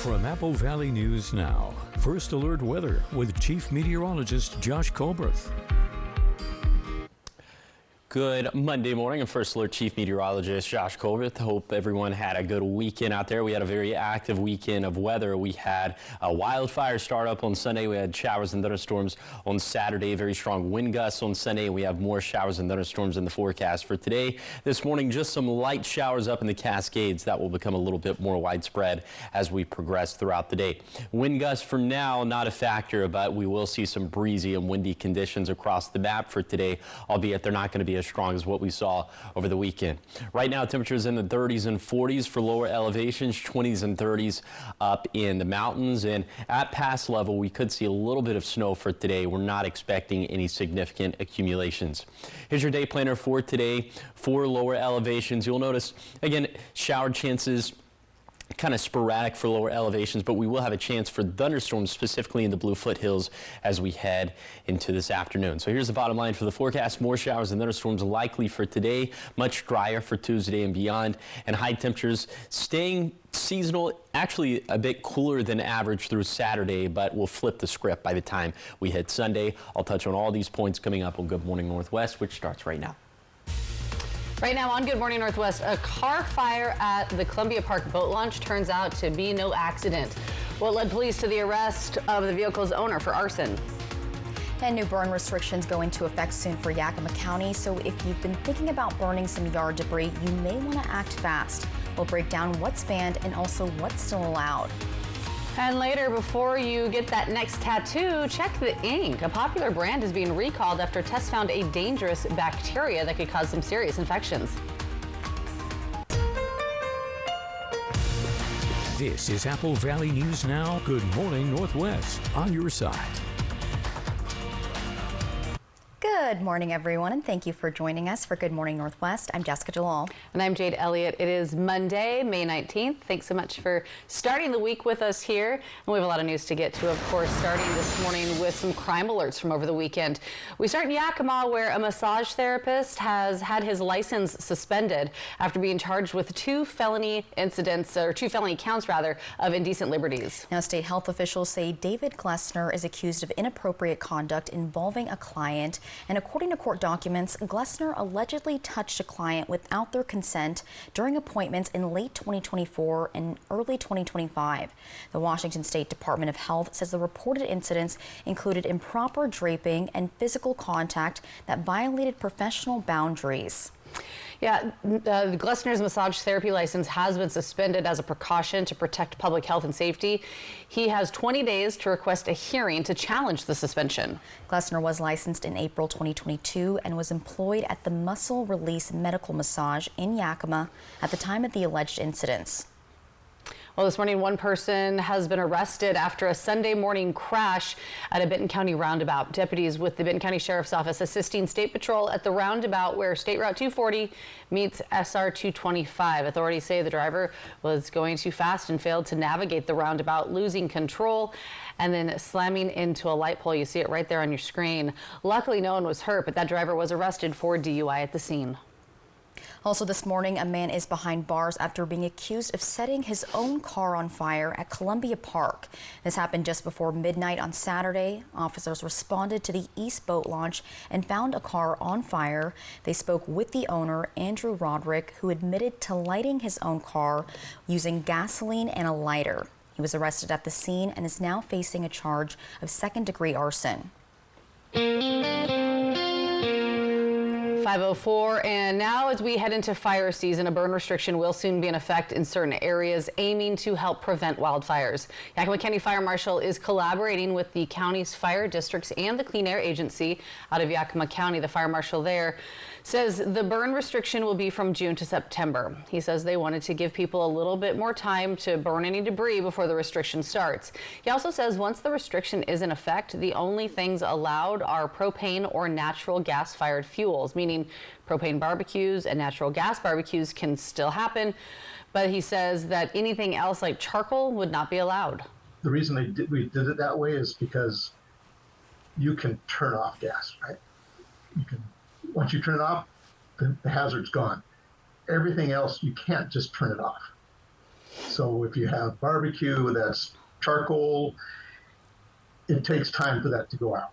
From Apple Valley News Now, First Alert Weather with Chief Meteorologist Josh Colbreth. Good Monday morning. I'm First Alert Chief Meteorologist Josh Colbreth. Hope everyone had a good weekend out there. We had a very active weekend of weather. We had a wildfire start up on Sunday. We had showers and thunderstorms on Saturday. Very strong wind gusts on Sunday. We have more showers and thunderstorms in the forecast for today. This morning, just some light showers up in the Cascades. That will become a little bit more widespread as we progress throughout the day. Wind gusts for now, not a factor, but we will see some breezy and windy conditions across the map for today, albeit they're not going to be as strong as what we saw over the weekend. Right now, temperatures in the 30s and 40s for lower elevations, 20s and 30s up in the mountains, and at pass level, we could see a little bit of snow for today. We're not expecting any significant accumulations. Here's your day planner for today for lower elevations. You'll notice, again, shower chances kind of sporadic for lower elevations, but we will have a chance for thunderstorms specifically in the Blue Foothills as we head into this afternoon. So here's the bottom line for the forecast. More showers and thunderstorms likely for today, much drier for Tuesday and beyond, and high temperatures staying seasonal, actually a bit cooler than average through Saturday, but we'll flip the script by the time we hit Sunday. I'll touch on all these points coming up on Good Morning Northwest, which starts right now. Right now on Good Morning Northwest, a car fire at the Columbia Park boat launch turns out to be no accident. What led police to the arrest of the vehicle's owner for arson. And new burn restrictions go into effect soon for Yakima County, so if you've been thinking about burning some yard debris, you may want to act fast. We'll break down what's banned and also what's still allowed. And later, before you get that next tattoo, check the ink. A popular brand is being recalled after tests found a dangerous bacteria that could cause some serious infections. This is Apple Valley News Now. Good Morning Northwest on your side. Good morning, everyone, and thank you for joining us for Good Morning Northwest. I'm Jessica Jalal. And I'm Jade Elliott. It is Monday, May 19th. Thanks so much for starting the week with us here. And we have a lot of news to get to, of course, starting this morning with some crime alerts from over the weekend. We start in Yakima, where a massage therapist has had his license suspended after being charged with two felony counts of indecent liberties. Now, state health officials say David Glessner is accused of inappropriate conduct involving a client. And according to court documents, Glessner allegedly touched a client without their consent during appointments in late 2024 and early 2025. The Washington State Department of Health says the reported incidents included improper draping and physical contact that violated professional boundaries. Yeah, Glessner's massage therapy license has been suspended as a precaution to protect public health and safety. He has 20 days to request a hearing to challenge the suspension. Glessner was licensed in April 2022 and was employed at the Muscle Release Medical Massage in Yakima at the time of the alleged incidents. Well, this morning, one person has been arrested after a Sunday morning crash at a Benton County roundabout. Deputies with the Benton County Sheriff's Office assisting State Patrol at the roundabout where State Route 240 meets SR 225. Authorities say the driver was going too fast and failed to navigate the roundabout, losing control and then slamming into a light pole. You see it right there on your screen. Luckily, no one was hurt, but that driver was arrested for DUI at the scene. Also this morning, a man is behind bars after being accused of setting his own car on fire at Columbia Park. This happened just before midnight on Saturday. Officers responded to the East Boat launch and found a car on fire. They spoke with the owner, Andrew Roderick, who admitted to lighting his own car using gasoline and a lighter. He was arrested at the scene and is now facing a charge of second-degree arson. 5:04, and now as we head into fire season, a burn restriction will soon be in effect in certain areas, aiming to help prevent wildfires. Yakima County Fire Marshal is collaborating with the county's fire districts and the Clean Air Agency out of Yakima County. The fire marshal there says the burn restriction will be from June to September. He says they wanted to give people a little bit more time to burn any debris before the restriction starts. He also says once the restriction is in effect, the only things allowed are propane or natural gas-fired fuels, meaning propane barbecues and natural gas barbecues can still happen, but he says that anything else like charcoal would not be allowed. The reason we did it that way is because you can turn off gas, right? Once you turn it off, the hazard's gone. Everything else, you can't just turn it off. So if you have barbecue that's charcoal, it takes time for that to go out.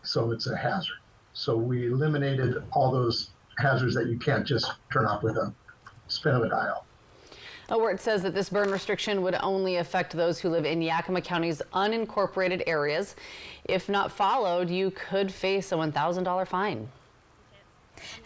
So it's a hazard. So we eliminated all those hazards that you can't just turn off with a spin of a dial. Where it says that this burn restriction would only affect those who live in Yakima County's unincorporated areas. If not followed, you could face a $1,000 fine.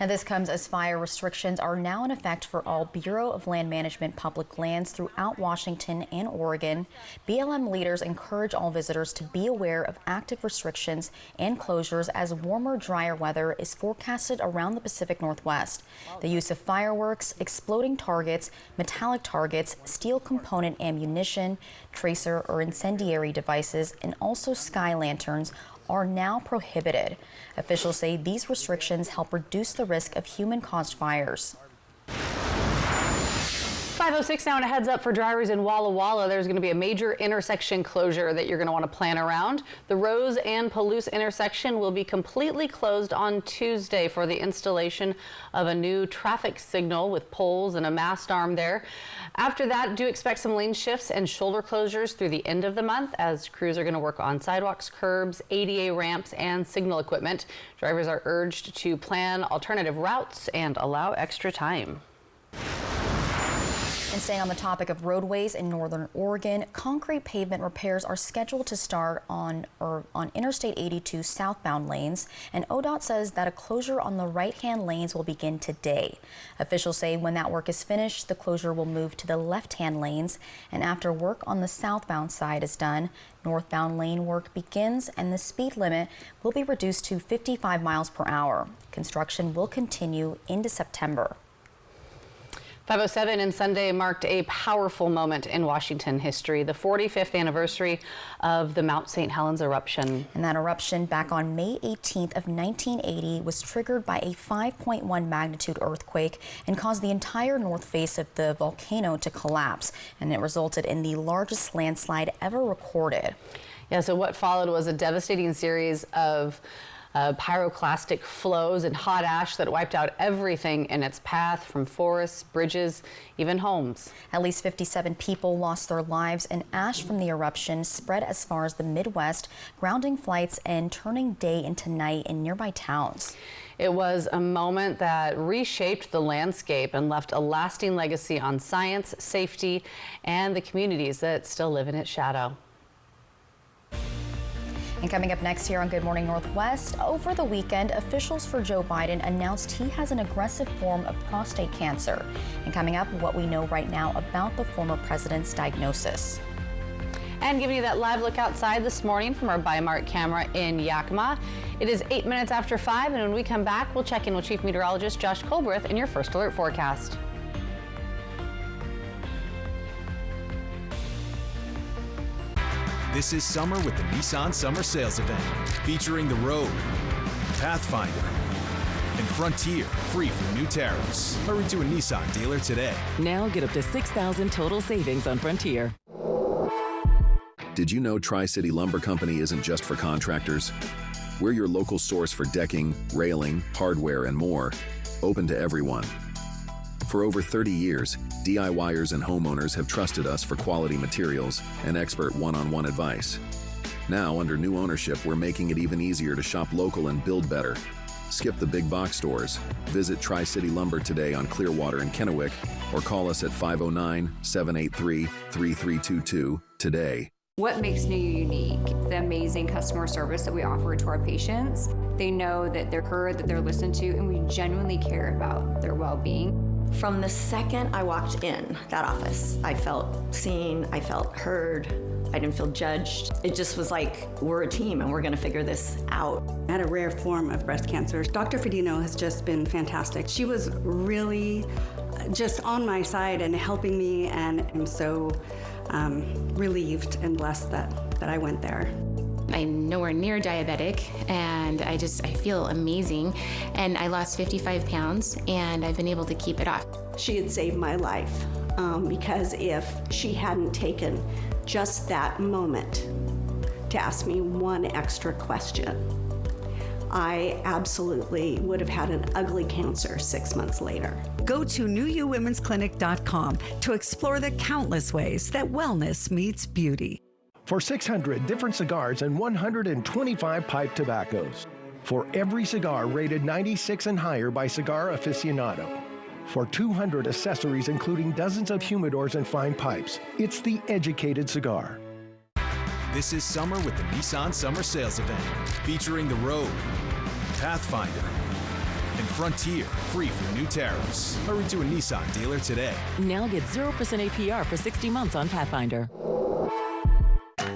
Now, this comes as fire restrictions are now in effect for all Bureau of Land Management public lands throughout Washington and Oregon. BLM leaders encourage all visitors to be aware of active restrictions and closures as warmer, drier weather is forecasted around the Pacific Northwest. The use of fireworks, exploding targets, metallic targets, steel component ammunition, tracer or incendiary devices, and also sky lanterns are now prohibited. Officials say these restrictions help reduce the risk of human-caused fires. 5:06 now, and a heads up for drivers in Walla Walla. There's going to be a major intersection closure that you're going to want to plan around. The Rose and Palouse intersection will be completely closed on Tuesday for the installation of a new traffic signal with poles and a mast arm there. After that, do expect some lane shifts and shoulder closures through the end of the month as crews are going to work on sidewalks, curbs, ADA ramps, and signal equipment. Drivers are urged to plan alternative routes and allow extra time. And staying on the topic of roadways in northern Oregon, concrete pavement repairs are scheduled to start on Interstate 82 southbound lanes, and ODOT says that a closure on the right-hand lanes will begin today. Officials say when that work is finished, the closure will move to the left-hand lanes, and after work on the southbound side is done, northbound lane work begins and the speed limit will be reduced to 55 miles per hour. Construction will continue into September. 5:07 and Sunday marked a powerful moment in Washington history, the 45th anniversary of the Mount St. Helens eruption. And that eruption back on May 18th of 1980 was triggered by a 5.1 magnitude earthquake and caused the entire north face of the volcano to collapse. And it resulted in the largest landslide ever recorded. Yeah, so what followed was a devastating series of pyroclastic flows and hot ash that wiped out everything in its path, from forests, bridges, even homes. At least 57 people lost their lives, and ash from the eruption spread as far as the Midwest, grounding flights and turning day into night in nearby towns. It was a moment that reshaped the landscape and left a lasting legacy on science, safety, and the communities that still live in its shadow. And coming up next here on Good Morning Northwest, over the weekend, officials for Joe Biden announced he has an aggressive form of prostate cancer. And coming up, what we know right now about the former president's diagnosis. And giving you that live look outside this morning from our Bi-Mart camera in Yakima. It is 8 minutes after 5, and when we come back, we'll check in with Chief Meteorologist Josh Colbreth in your First Alert forecast. This is summer with the Nissan Summer Sales Event, featuring the Rogue, Pathfinder, and Frontier, free from new tariffs. Hurry to a Nissan dealer today. Now get up to $6,000 total savings on Frontier. Did you know Tri-City Lumber Company isn't just for contractors? We're your local source for decking, railing, hardware, and more, open to everyone. For over 30 years, DIYers and homeowners have trusted us for quality materials and expert one-on-one advice. Now, under new ownership, we're making it even easier to shop local and build better. Skip the big box stores. Visit Tri-City Lumber today on Clearwater and Kennewick, or call us at 509-783-3322 today. What makes NIU unique? The amazing customer service that we offer to our patients. They know that they're heard, that they're listened to, and we genuinely care about their well-being. From the second I walked in that office, I felt seen, I felt heard, I didn't feel judged. It just was like, we're a team and we're gonna figure this out. I had a rare form of breast cancer. Dr. Fedino has just been fantastic. She was really just on my side and helping me, and I'm so relieved and blessed that I went there. I'm nowhere near diabetic, and I feel amazing. And I lost 55 pounds, and I've been able to keep it off. She had saved my life because if she hadn't taken just that moment to ask me one extra question, I absolutely would have had an ugly cancer 6 months later. Go to newuwomensclinic.com to explore the countless ways that wellness meets beauty. For 600 different cigars and 125 pipe tobaccos. For every cigar rated 96 and higher by Cigar Aficionado. For 200 accessories including dozens of humidors and fine pipes. It's the educated cigar. This is summer with the Nissan Summer Sales Event, featuring the Rogue, Pathfinder, and Frontier, free from new tariffs. Hurry to a Nissan dealer today. Now get 0% APR for 60 months on Pathfinder.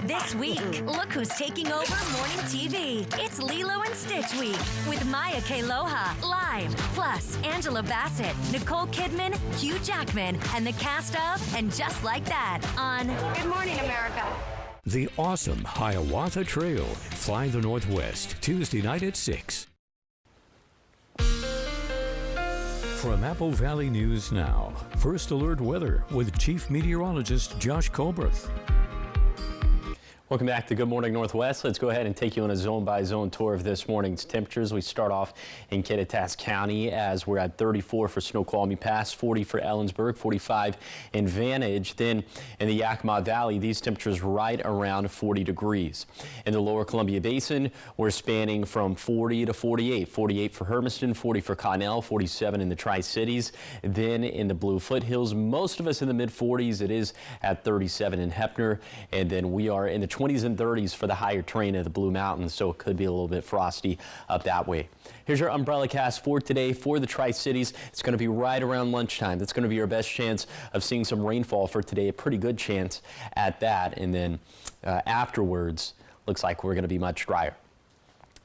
This week, look who's taking over morning TV. It's Lilo and Stitch Week with Maya Kealoha live. Plus, Angela Bassett, Nicole Kidman, Hugh Jackman, and the cast of And Just Like That on Good Morning America. The awesome Hiawatha Trail. Fly the Northwest, Tuesday night at 6. From Apple Valley News Now, First Alert Weather with Chief Meteorologist Josh Colbert. Welcome back to Good Morning Northwest. Let's go ahead and take you on a zone-by-zone tour of this morning's temperatures. We start off in Kittitas County as we're at 34 for Snoqualmie Pass, 40 for Ellensburg, 45 in Vantage. Then in the Yakima Valley, these temperatures right around 40 degrees. In the lower Columbia Basin, we're spanning from 40 to 48. 48 for Hermiston, 40 for Connell, 47 in the Tri-Cities. Then in the Blue Foothills, most of us in the mid-40s. It is at 37 in Heppner. And then we are in the 20s and 30s for the higher terrain of the Blue Mountains, so it could be a little bit frosty up that way. Here's your umbrella cast for today for the Tri-Cities. It's going to be right around lunchtime. That's going to be your best chance of seeing some rainfall for today, a pretty good chance at that. And then afterwards, looks like we're going to be much drier.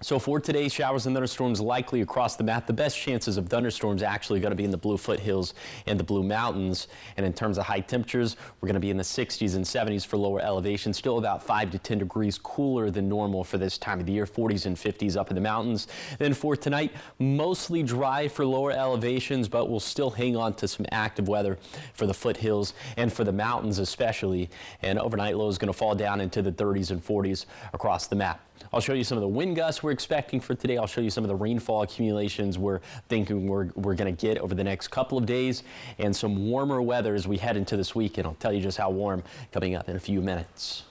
So for today, showers and thunderstorms likely across the map. The best chances of thunderstorms actually going to be in the Blue Foothills and the Blue Mountains. And in terms of high temperatures, we're going to be in the 60s and 70s for lower elevations. Still about 5 to 10 degrees cooler than normal for this time of the year. 40s and 50s up in the mountains. Then for tonight, mostly dry for lower elevations, but we'll still hang on to some active weather for the foothills and for the mountains especially. And overnight low is going to fall down into the 30s and 40s across the map. I'll show you some of the wind gusts we're expecting for today. I'll show you some of the rainfall accumulations we're thinking we're going to get over the next couple of days, and some warmer weather as we head into this week. And I'll tell you just how warm coming up in a few minutes.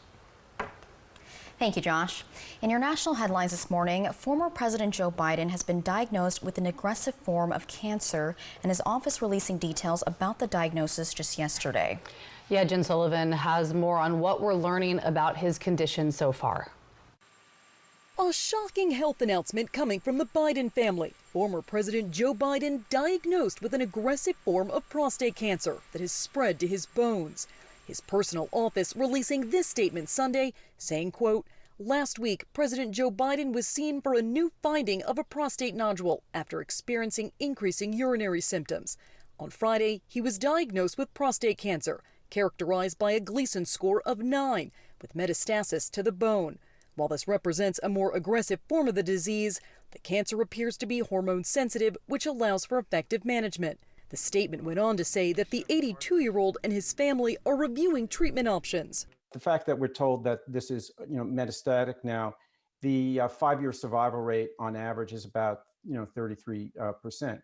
Thank you, Josh. In your national headlines this morning, former President Joe Biden has been diagnosed with an aggressive form of cancer, and his office releasing details about the diagnosis just yesterday. Yeah, Jen Sullivan has more on what we're learning about his condition so far. A shocking health announcement coming from the Biden family. Former President Joe Biden diagnosed with an aggressive form of prostate cancer that has spread to his bones. His personal office releasing this statement Sunday, saying, quote, "Last week, President Joe Biden was seen for a new finding of a prostate nodule after experiencing increasing urinary symptoms. On Friday, he was diagnosed with prostate cancer, characterized by a Gleason score of 9, with metastasis to the bone. While this represents a more aggressive form of the disease, the cancer appears to be hormone sensitive, which allows for effective management." The statement went on to say that the 82-year-old and his family are reviewing treatment options. The fact that we're told that this is, metastatic now, the 5-year survival rate on average is about, 33%.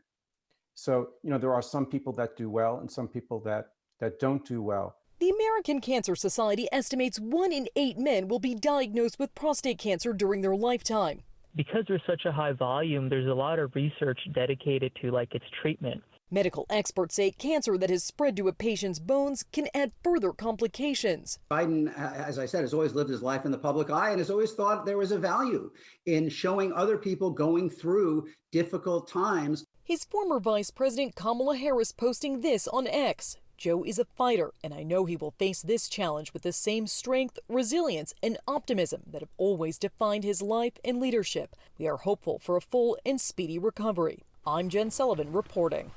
So, there are some people that do well and some people that don't do well. The American Cancer Society estimates 1 in 8 men will be diagnosed with prostate cancer during their lifetime. Because there's such a high volume, there's a lot of research dedicated to its treatment. Medical experts say cancer that has spread to a patient's bones can add further complications. Biden, as I said, has always lived his life in the public eye and has always thought there was a value in showing other people going through difficult times. His former Vice President Kamala Harris posting this on X. "Joe is a fighter, and I know he will face this challenge with the same strength, resilience, and optimism that have always defined his life and leadership. We are hopeful for a full and speedy recovery." I'm Jen Sullivan reporting.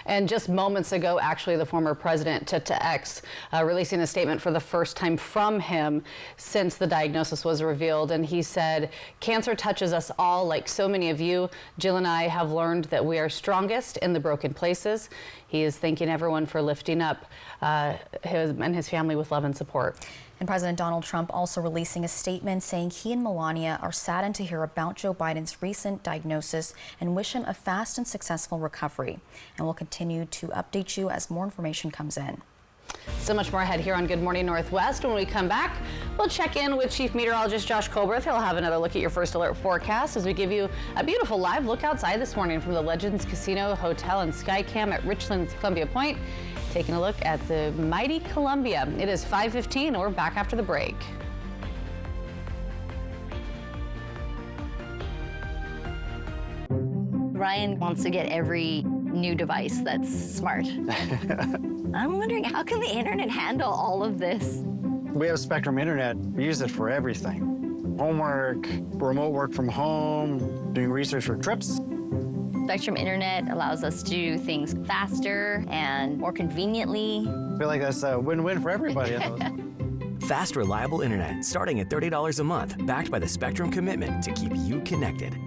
And just moments ago, actually, the former president took to X, releasing a statement for the first time from him since the diagnosis was revealed. And he said, "Cancer touches us all like so many of you. Jill and I have learned that we are strongest in the broken places." He is thanking everyone for lifting up him and his family with love and support. And President Donald Trump also releasing a statement saying he and Melania are saddened to hear about Joe Biden's recent diagnosis and wish him a fast and successful recovery. And we'll continue to update you as more information comes in. So much more ahead here on Good Morning Northwest. When we come back, we'll check in with Chief Meteorologist Josh Colberth. He'll have another look at your first alert forecast as we give you a beautiful live look outside this morning from the Legends Casino Hotel and Skycam at Richland's Columbia Point. Taking a look at the mighty Columbia. It is 5:15 and we're back after the break. Ryan wants to get every new device that's smart. I'm wondering, how can the internet handle all of this? We have Spectrum Internet. We use it for everything. Homework, remote work from home, doing research for trips. Spectrum Internet allows us to do things faster and more conveniently. I feel like that's a win-win for everybody. Fast, reliable internet starting at $30 a month, backed by the Spectrum commitment to keep you connected.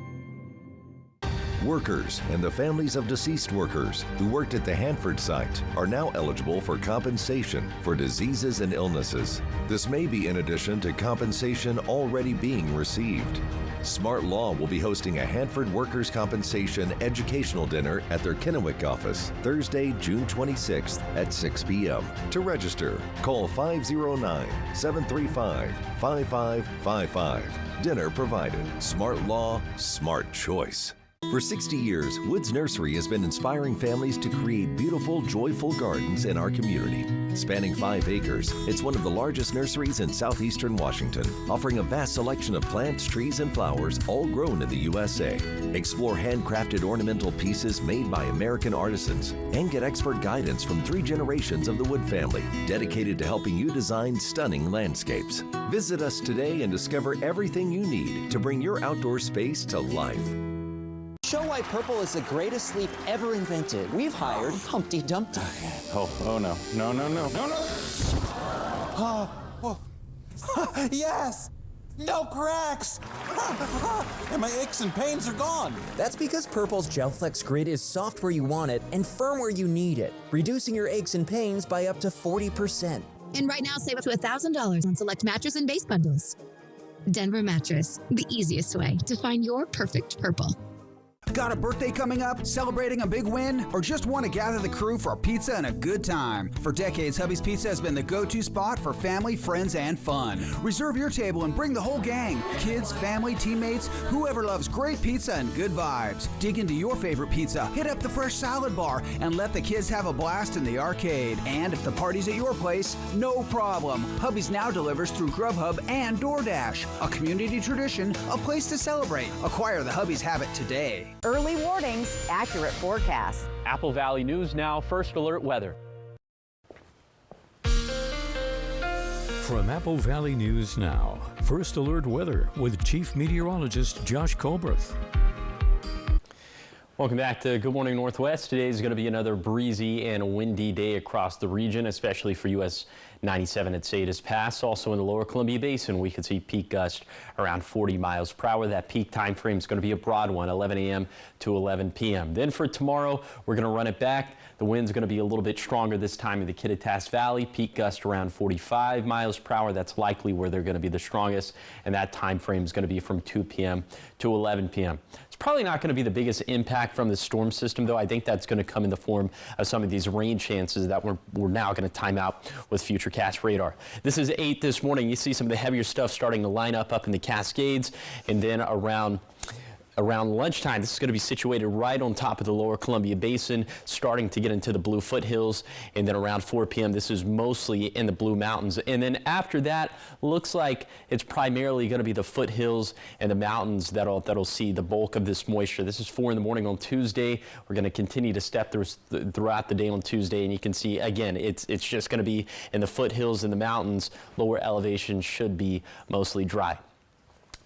Workers and the families of deceased workers who worked at the Hanford site are now eligible for compensation for diseases and illnesses. This may be in addition to compensation already being received. Smart Law will be hosting a Hanford Workers' Compensation educational dinner at their Kennewick office Thursday, June 26th at 6 p.m. To register, call 509-735-5555. Dinner provided. Smart Law, smart choice. For 60 years, Woods Nursery has been inspiring families to create beautiful, joyful gardens in our community. Spanning 5 acres, it's one of the largest nurseries in southeastern Washington, offering a vast selection of plants, trees, and flowers, all grown in the USA. Explore handcrafted ornamental pieces made by American artisans, and get expert guidance from 3 generations of the Wood family, dedicated to helping you design stunning landscapes. Visit us today and discover everything you need to bring your outdoor space to life. Show why purple is the greatest sleep ever invented. We've hired Humpty Dumpty. Oh no. No. Yes! No cracks! And my aches and pains are gone. That's because Purple's GelFlex Grid is soft where you want it and firm where you need it, reducing your aches and pains by up to 40%. And right now, save up to $1,000 on select mattress and base bundles. Denver Mattress, the easiest way to find your perfect purple. Got a birthday coming up, celebrating a big win, or just want to gather the crew for a pizza and a good time? For decades, Hubby's Pizza has been the go-to spot for family, friends, and fun. Reserve your table and bring the whole gang. Kids, family, teammates, whoever loves great pizza and good vibes. Dig into your favorite pizza, hit up the fresh salad bar, and let the kids have a blast in the arcade. And if the party's at your place, no problem. Hubby's now delivers through Grubhub and DoorDash. A community tradition, a place to celebrate. Acquire the Hubby's habit today. Early warnings, accurate forecasts. Apple Valley News Now, First Alert Weather. From Apple Valley News Now, First Alert Weather with Chief Meteorologist Josh Colberth. Welcome back to Good Morning Northwest. Today is going to be another breezy and windy day across the region, especially for US 97 at Salinas Pass. Also in the lower Columbia Basin, we could see peak gusts around 40 miles per hour. That peak time frame is going to be a broad one, 11 a.m. to 11 p.m. Then for tomorrow, we're going to run it back. The wind's going to be a little bit stronger this time in the Kittitas Valley. Peak gust around 45 miles per hour. That's likely where they're going to be the strongest, and that time frame is going to be from 2 p.m. to 11 p.m. It's probably not going to be the biggest impact from the storm system, though. I think that's going to come in the form of some of these rain chances that we're now going to time out with Futurecast radar. This is 8 this morning. You see some of the heavier stuff starting to line up in the Cascades, and then around lunchtime, this is going to be situated right on top of the lower Columbia Basin, starting to get into the Blue Foothills, and then around 4 p.m. this is mostly in the Blue Mountains. And then after that, looks like it's primarily going to be the foothills and the mountains that'll see the bulk of this moisture. This is 4 in the morning on Tuesday. We're going to continue to step throughout the day on Tuesday, and you can see again it's just going to be in the foothills and the mountains. Lower elevation should be mostly dry.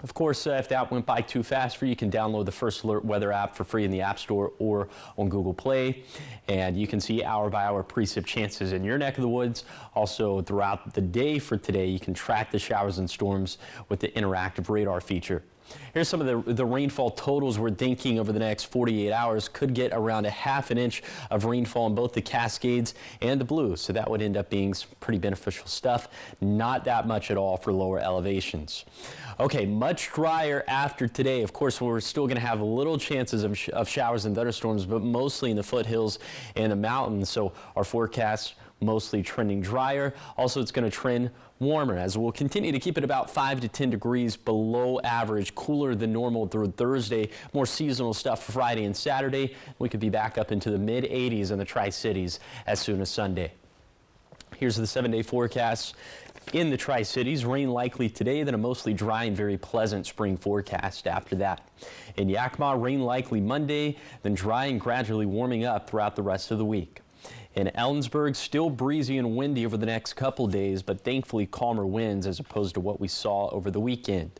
Of course, if that went by too fast for you, you can download the First Alert Weather app for free in the App Store or on Google Play. And you can see hour-by-hour precip chances in your neck of the woods. Also, throughout the day for today, you can track the showers and storms with the interactive radar feature. Here's some of the rainfall totals we're thinking over the next 48 hours. Could get around a ½ an inch of rainfall in both the Cascades and the Blues. So that would end up being some pretty beneficial stuff. Not that much at all for lower elevations. Okay, much drier after today. Of course, we're still going to have little chances of showers and thunderstorms, but mostly in the foothills and the mountains. So our forecast mostly trending drier. Also, it's going to trend warmer as we'll continue to keep it about 5 to 10 degrees below average, cooler than normal through Thursday. More seasonal stuff for Friday and Saturday. We could be back up into the mid 80s in the Tri-Cities as soon as Sunday. Here's the 7-day forecast. In the Tri-Cities, rain likely today, then a mostly dry and very pleasant spring forecast after that. In Yakima, rain likely Monday, then dry and gradually warming up throughout the rest of the week. In Ellensburg, still breezy and windy over the next couple days, but thankfully calmer winds as opposed to what we saw over the weekend.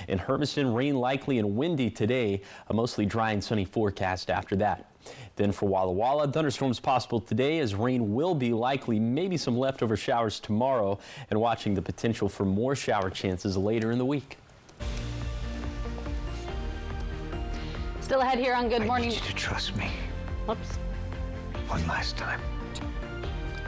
In Hermiston, rain likely and windy today, a mostly dry and sunny forecast after that. Then for Walla Walla, thunderstorms possible today as rain will be likely, maybe some leftover showers tomorrow, and watching the potential for more shower chances later in the week. Still ahead here on Good Morning. I need you to trust me. Whoops. One last time.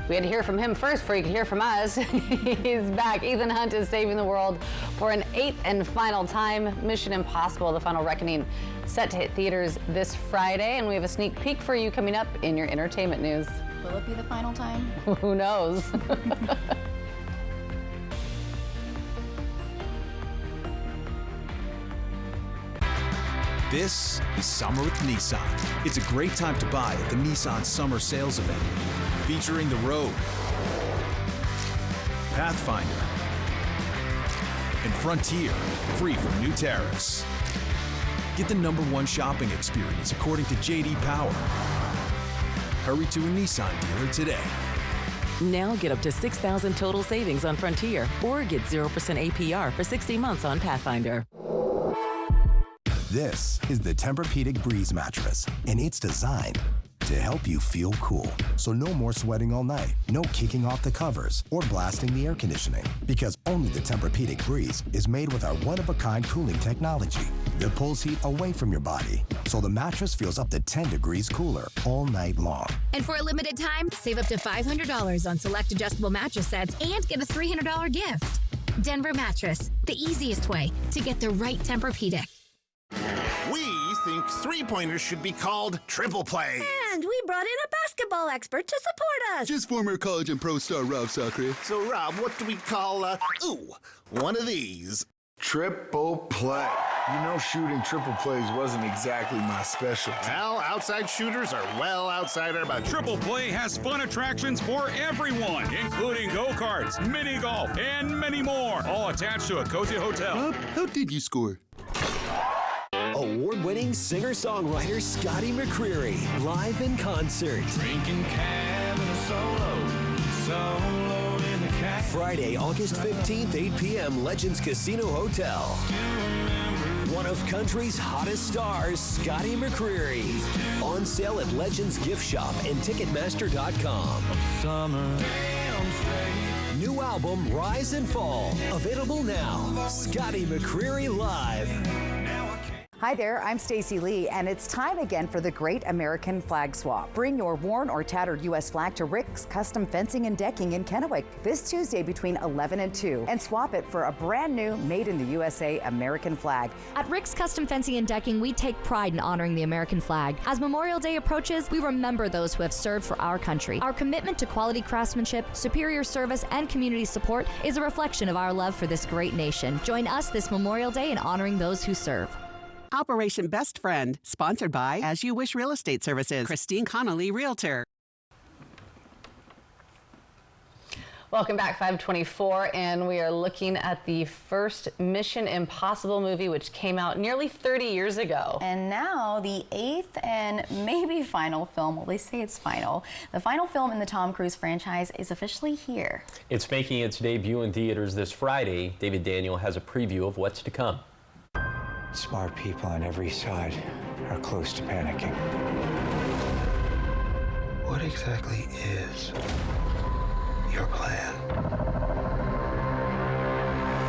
We had to hear from him first before you could hear from us. He's back. Ethan Hunt is saving the world for an 8th and final time. Mission Impossible: The Final Reckoning, set to hit theaters this Friday, and we have a sneak peek for you coming up in your entertainment news. Will it be the final time? Who knows? This is Summer with Nissan. It's a great time to buy at the Nissan Summer Sales Event, featuring the Rogue, Pathfinder, and Frontier, free from new tariffs. Get the #1 shopping experience according to J.D. Power. Hurry to a Nissan dealer today. Now get up to $6,000 total savings on Frontier, or get 0% APR for 60 months on Pathfinder. This is the Tempur-Pedic Breeze mattress, and it's designed to help you feel cool. So no more sweating all night, no kicking off the covers or blasting the air conditioning, because only the Tempur-Pedic Breeze is made with our one-of-a-kind cooling technology that pulls heat away from your body, so the mattress feels up to 10 degrees cooler all night long. And for a limited time, save up to $500 on select adjustable mattress sets and get a $300 gift. Denver Mattress, the easiest way to get the right Tempur-Pedic. We think three-pointers should be called triple play. And we brought in a basketball expert to support us. Just former college and pro star Rob Sacre. So, Rob, what do we call, one of these? Triple play. You know, shooting triple plays wasn't exactly my specialty. Well, outside shooters are well outside our budget. Triple Play has fun attractions for everyone, including go-karts, mini golf, and many more, all attached to a cozy hotel. Rob, how did you score? Award-winning singer-songwriter Scotty McCreery, live in concert. Drinking cab and a solo in the cab. Friday, August 15th, 8 p.m., Legends Casino Hotel. One of country's hottest stars, Scotty McCreery. On sale at Legends Gift Shop and Ticketmaster.com. New album, Rise and Fall. Available now. Scotty McCreery Live. Hi there, I'm Stacey Lee, and it's time again for the Great American Flag Swap. Bring your worn or tattered U.S. flag to Rick's Custom Fencing and Decking in Kennewick this Tuesday between 11 and 2 and swap it for a brand new Made in the USA American flag. At Rick's Custom Fencing and Decking, we take pride in honoring the American flag. As Memorial Day approaches, we remember those who have served for our country. Our commitment to quality craftsmanship, superior service, and community support is a reflection of our love for this great nation. Join us this Memorial Day in honoring those who serve. Operation Best Friend, sponsored by As You Wish Real Estate Services, Christine Connolly, Realtor. Welcome back, 524, and we are looking at the first Mission Impossible movie, which came out nearly 30 years ago. And now the 8th and maybe final film, well, they say it's final. The final film in the Tom Cruise franchise is officially here. It's making its debut in theaters this Friday. David Daniel has a preview of what's to come. Smart people on every side are close to panicking. What exactly is your plan?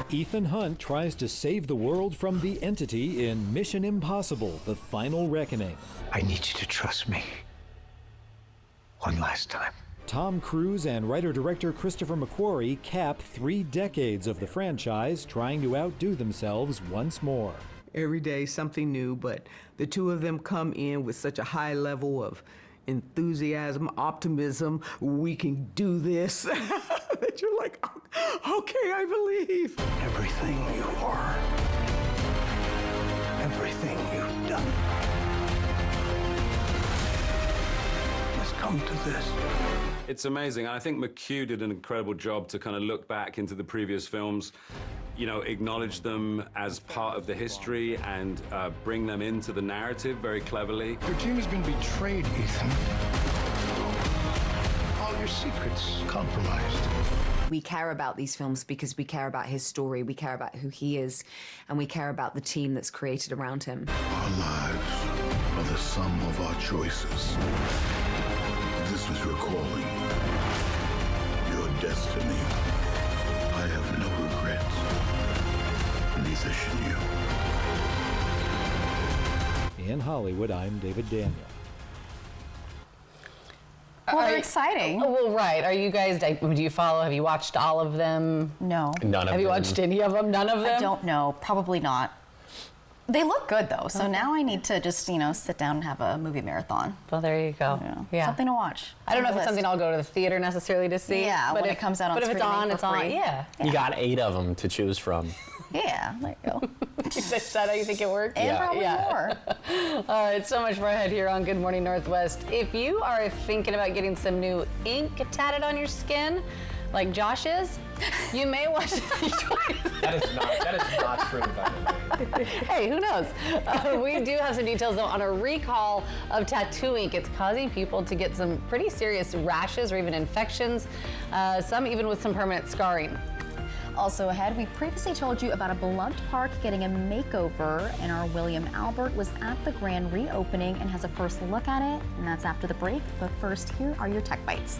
Ethan Hunt tries to save the world from the Entity in Mission Impossible: The Final Reckoning. I need you to trust me. One last time. Tom Cruise and writer-director Christopher McQuarrie cap 3 decades of the franchise, trying to outdo themselves once more. Every day something new, but the two of them come in with such a high level of enthusiasm, optimism. We can do this. That you're like, okay, I believe. Everything you are, everything you've done, has come to this. It's amazing. I think McHugh did an incredible job to kind of look back into the previous films, you know, acknowledge them as part of the history and bring them into the narrative very cleverly. Your team has been betrayed, Ethan. All your secrets compromised. We care about these films because we care about his story, we care about who he is, and we care about the team that's created around him. Our lives are the sum of our choices. If this was your calling, your destiny, I have no regrets. Neither should you. In Hollywood, I'm David Daniel. Well, they're exciting. Well, right. Are you guys, do you follow, have you watched all of them? No. None of them. Have you watched any of them? None of them? I don't know. Probably not. They look good, though, so now I need to just, sit down and have a movie marathon. Well, there you go. Yeah. Something to watch. I don't know if it's something I'll go to the theater necessarily to see. Yeah, but when it comes out on But if it's on, it's on. Yeah. You got 8 of them to choose from. Yeah, there you go. Is that how you think it works? And probably more. All right, so much more ahead here on Good Morning Northwest. If you are thinking about getting some new ink tatted on your skin, like Josh is, you may watch That is not true, by the way. Hey, who knows? We do have some details, though, on a recall of tattoo ink. It's causing people to get some pretty serious rashes or even infections, some even with some permanent scarring. Also ahead, we previously told you about a beloved park getting a makeover, and our William Albert was at the grand reopening and has a first look at it, and that's after the break. But first, here are your Tech Bites.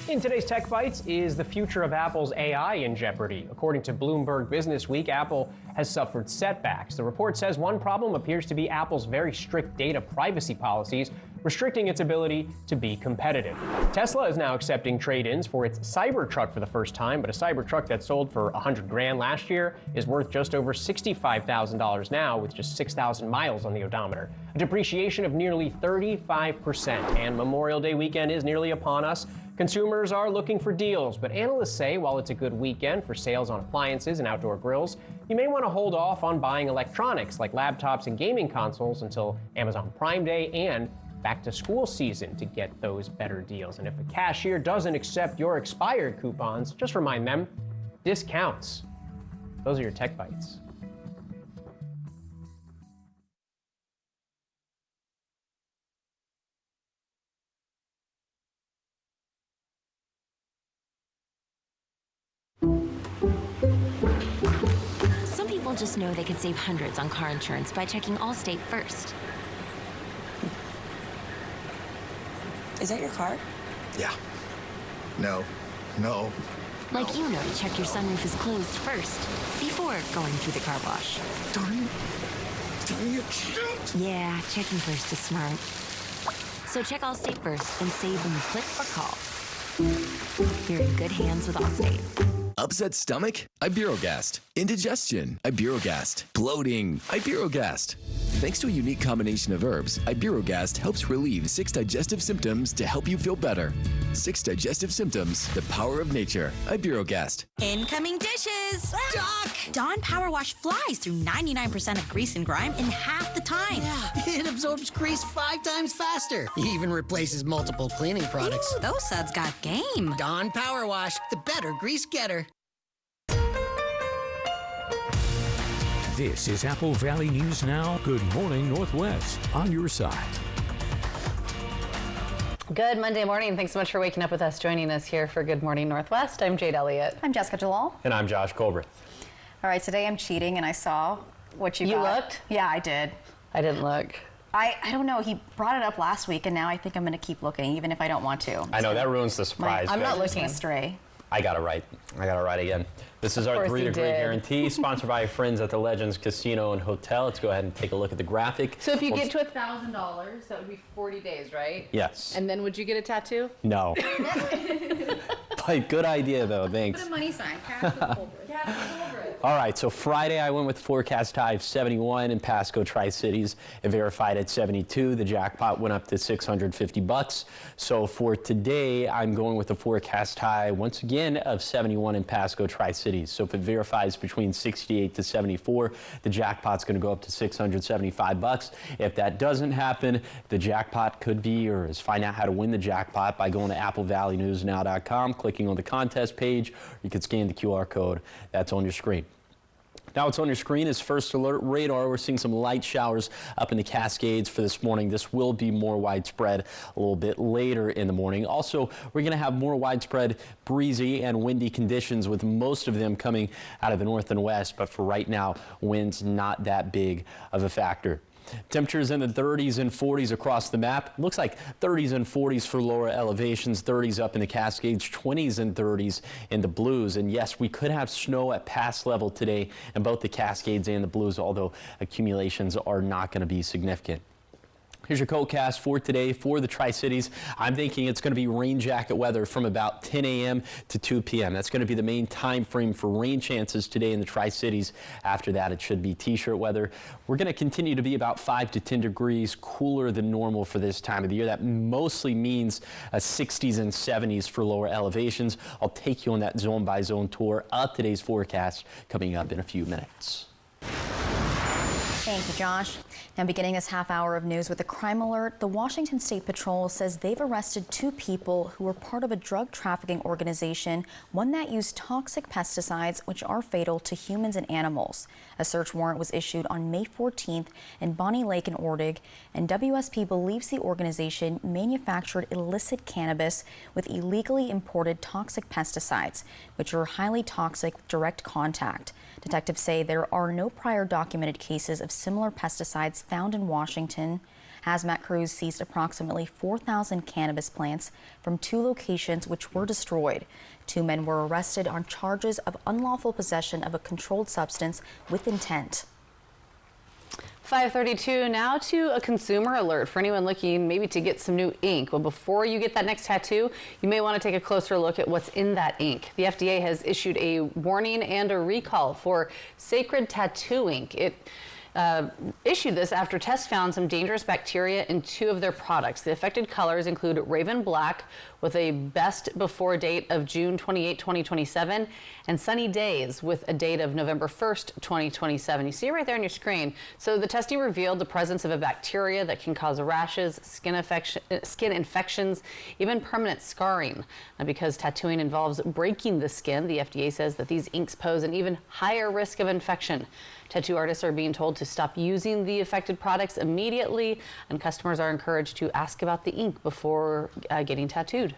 In today's Tech Bites, is the future of Apple's AI in jeopardy? According to Bloomberg Business Week, Apple has suffered setbacks. The report says one problem appears to be Apple's very strict data privacy policies, restricting its ability to be competitive. Tesla is now accepting trade-ins for its Cybertruck for the first time, but a Cybertruck that sold for $100,000 last year is worth just over $65,000 now, with just 6,000 miles on the odometer. A depreciation of nearly 35%, and Memorial Day weekend is nearly upon us. Consumers are looking for deals, but analysts say while it's a good weekend for sales on appliances and outdoor grills, you may want to hold off on buying electronics like laptops and gaming consoles until Amazon Prime Day and back to school season to get those better deals. And if a cashier doesn't accept your expired coupons, just remind them, discounts. Those are your Tech Bites. Some people just know they could save hundreds on car insurance by checking Allstate first. Is that your car? Yeah. No. Like you know to check your sunroof is closed first, before going through the car wash. Darn it. Yeah, checking first is smart. So check Allstate first and save when you click or call. You're in good hands with Allstate. Upset stomach? Iberogast. Indigestion? Iberogast. Bloating? Iberogast. Thanks to a unique combination of herbs, Iberogast helps relieve 6 digestive symptoms to help you feel better. 6 digestive symptoms, the power of nature. Iberogast. Incoming dishes! Doc! Dawn Power Wash flies through 99% of grease and grime in half the time. Yeah, it absorbs grease 5 times faster. Even replaces multiple cleaning products. Ooh, those suds got game. Dawn Power Wash, the better grease getter. This is Apple Valley News Now. Good morning, Northwest. On your side. Good Monday morning. Thanks so much for waking up with us, joining us here for Good Morning Northwest. I'm Jade Elliott. I'm Jessica Jalal. And I'm Josh Colbert. All right, today I'm cheating, and I saw what you got. You looked? Yeah, I did. I didn't look. I don't know. He brought it up last week, and now I think I'm going to keep looking, even if I don't want to. I know, that ruins the surprise. I'm not looking. Astray. I got it right. I got it right again. This is our 3-degree guarantee, sponsored by our friends at the Legends Casino and Hotel. Let's go ahead and take a look at the graphic. So if you get to $1,000, that would be 40 days, right? Yes. And then would you get a tattoo? No. But good idea, though. Thanks. Put a money sign. Cash with Colbert. All right, so Friday I went with forecast high of 71 in Pasco Tri-Cities. It verified at 72. The jackpot went up to $650. So for today, I'm going with the forecast high once again of 71 in Pasco Tri-Cities. So if it verifies between 68 to 74, the jackpot's going to go up to $675. If that doesn't happen, the jackpot could be yours. Find out how to win the jackpot by going to AppleValleyNewsNow.com, clicking on the contest page, or you can scan the QR code that's on your screen. Now what's on your screen is First Alert radar. We're seeing some light showers up in the Cascades for this morning. This will be more widespread a little bit later in the morning. Also, we're going to have more widespread breezy and windy conditions, with most of them coming out of the north and west. But for right now, winds not that big of a factor. Temperatures in the 30s and 40s across the map. Looks like 30s and 40s for lower elevations, 30s up in the Cascades, 20s and 30s in the Blues. And yes, we could have snow at pass level today in both the Cascades and the Blues, although accumulations are not going to be significant. Here's your CoCast for today for the Tri-Cities. I'm thinking it's going to be rain jacket weather from about 10 a.m. to 2 p.m. That's going to be the main time frame for rain chances today in the Tri-Cities. After that, it should be t-shirt weather. We're going to continue to be about 5 to 10 degrees cooler than normal for this time of the year. That mostly means 60s and 70s for lower elevations. I'll take you on that zone-by-zone tour of today's forecast coming up in a few minutes. Thank you, Josh. Now beginning this half hour of news with a crime alert, the Washington State Patrol says they've arrested 2 people who were part of a drug trafficking organization, one that used toxic pesticides which are fatal to humans and animals. A search warrant was issued on May 14th in Bonnie Lake in Ordig, and WSP believes the organization manufactured illicit cannabis with illegally imported toxic pesticides, which are highly toxic with direct contact. Detectives say there are no prior documented cases of similar pesticides found in Washington. Hazmat crews seized approximately 4,000 cannabis plants from 2 locations which were destroyed. 2 men were arrested on charges of unlawful possession of a controlled substance with intent. 5:32 now to a consumer alert for anyone looking maybe to get some new ink. Well, before you get that next tattoo, you may want to take a closer look at what's in that ink. The FDA has issued a warning and a recall for Sacred Tattoo ink. It issued this after tests found some dangerous bacteria in 2 of their products. The affected colors include Raven Black with a best before date of June 28, 2027, and Sunny Days with a date of November 1st, 2027. You see it right there on your screen. So the testing revealed the presence of a bacteria that can cause rashes, skin infections, even permanent scarring. Now, because tattooing involves breaking the skin, the FDA says that these inks pose an even higher risk of infection. Tattoo artists are being told to stop using the affected products immediately, and customers are encouraged to ask about the ink before getting tattooed.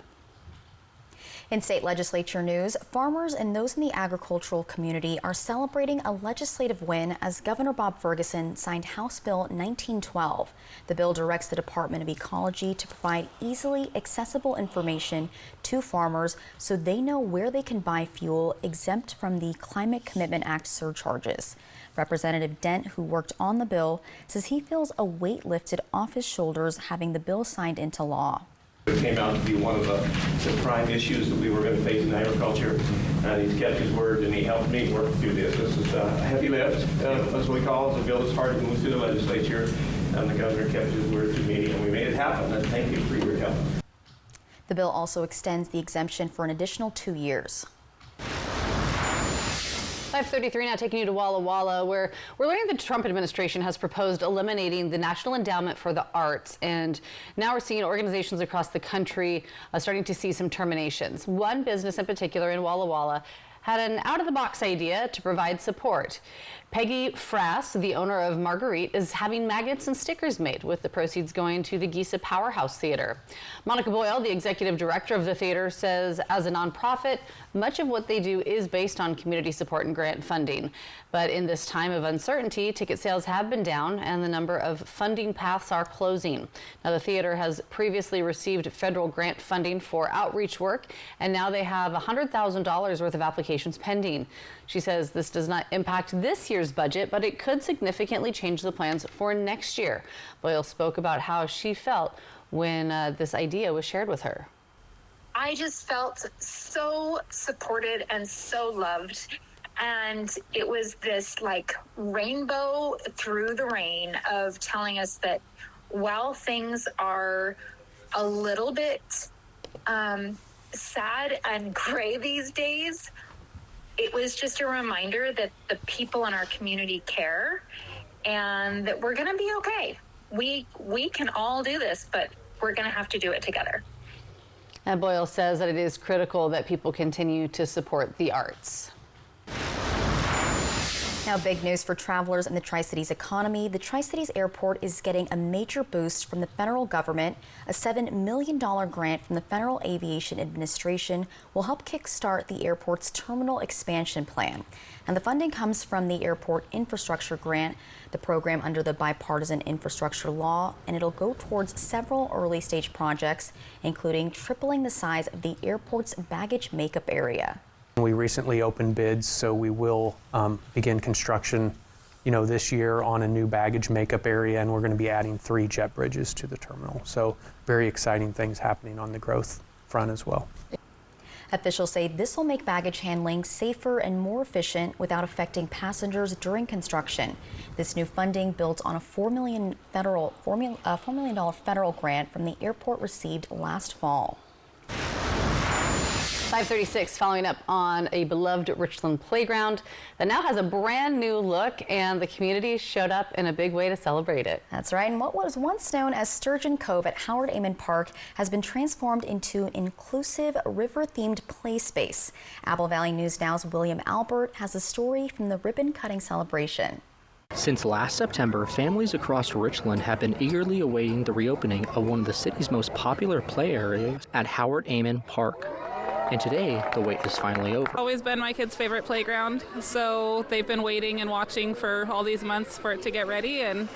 In state legislature news, farmers and those in the agricultural community are celebrating a legislative win as Governor Bob Ferguson signed House Bill 1912. The bill directs the Department of Ecology to provide easily accessible information to farmers so they know where they can buy fuel exempt from the Climate Commitment Act surcharges. Representative Dent, who worked on the bill, says he feels a weight lifted off his shoulders having the bill signed into law. It came out to be one of the prime issues that we were going to face in agriculture, and he's kept his word, and he helped me work through this. This is a heavy lift, as we call it. The bill is hard to move through the legislature, and the governor kept his word to me, and we made it happen, and thank you for your help. The bill also extends the exemption for an additional 2 years. 5:33 now, taking you to Walla Walla, where we're learning the Trump administration has proposed eliminating the National Endowment for the Arts, and now we're seeing organizations across the country starting to see some terminations. One business in particular in Walla Walla had an out-of-the-box idea to provide support. Peggy Frass, the owner of Marguerite, is having magnets and stickers made, with the proceeds going to the Giza Powerhouse Theater. Monica Boyle, the executive director of the theater, says as a nonprofit, much of what they do is based on community support and grant funding. But in this time of uncertainty, ticket sales have been down and the number of funding paths are closing. Now, the theater has previously received federal grant funding for outreach work, and now they have $100,000 worth of applications pending. She says this does not impact this year's budget, but it could significantly change the plans for next year. Boyle spoke about how she felt when this idea was shared with her. I just felt so supported and so loved. And it was this like rainbow through the rain of telling us that while things are a little bit sad and gray these days, it was just a reminder that the people in our community care and that we're going to be okay. We can all do this, but we're going to have to do it together. And Boyle says that it is critical that people continue to support the arts. Now, big news for travelers in the Tri-Cities economy. The Tri-Cities Airport is getting a major boost from the federal government. A $7 million grant from the Federal Aviation Administration will help kickstart the airport's terminal expansion plan. And the funding comes from the Airport Infrastructure Grant, the program under the Bipartisan Infrastructure Law, and it'll go towards several early-stage projects, including tripling the size of the airport's baggage makeup area. We recently opened bids, so we will begin construction, this year on a new baggage makeup area, and we're going to be adding 3 jet bridges to the terminal. So very exciting things happening on the growth front as well. Officials say this will make baggage handling safer and more efficient without affecting passengers during construction. This new funding builds on a $4 million federal grant from the airport received last fall. 5:36, following up on a beloved Richland playground that now has a brand new look, and the community showed up in a big way to celebrate it. That's right, and what was once known as Sturgeon Cove at Howard Amon Park has been transformed into an inclusive river-themed play space. Apple Valley News Now's William Albert has a story from the ribbon-cutting celebration. Since last September, families across Richland have been eagerly awaiting the reopening of one of the city's most popular play areas at Howard Amon Park. And today, the wait is finally over. Always been my kids' favorite playground, so they've been waiting and watching for all these months for it to get ready, and